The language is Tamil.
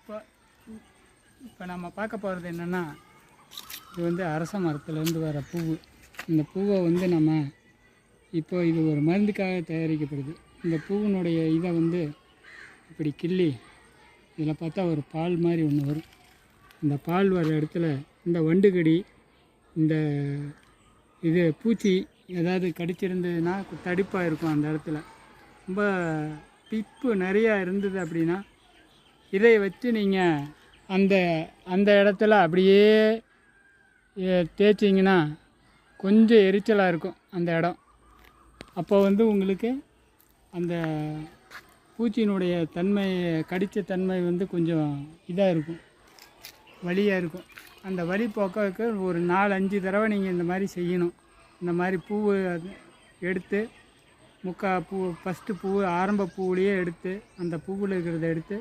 இப்போ இப்போ நம்ம பார்க்க போகிறது என்னென்னா, இது வந்து அரச மரத்துலேருந்து வர பூவு. இந்த பூவை வந்து நம்ம இப்போ இது ஒரு மருந்துக்காக தயாரிக்கப்படுது. இந்த பூவினுடைய இதை வந்து இப்படி கிள்ளி இதில் பார்த்தா ஒரு பால் மாதிரி ஒன்று வரும். இந்த பால் வர இடத்துல இந்த வண்டுகடி, இந்த இது பூச்சி ஏதாவது கடிச்சிருந்ததுன்னா தடிப்பாக இருக்கும். அந்த இடத்துல ரொம்ப பிப்பு நிறையா இருந்தது அப்படின்னா இதை வச்சு நீங்கள் அந்த அந்த இடத்துல அப்படியே தேய்ச்சிங்கன்னா கொஞ்சம் எரிச்சலாக இருக்கும் அந்த இடம். அப்போ வந்து உங்களுக்கு அந்த பூச்சியினுடைய தன்மை, கடித்த தன்மை வந்து கொஞ்சம் இதாக இருக்கும், வலியாக இருக்கும். அந்த வலி போக்க ஒரு 4-5 தடவை நீங்கள் இந்த மாதிரி செய்யணும். இந்த மாதிரி பூவு எடுத்து முக்கால் பூ, ஃபஸ்ட்டு பூ ஆரம்ப பூவிலேயே எடுத்து அந்த பூவில் இருக்கிறத எடுத்து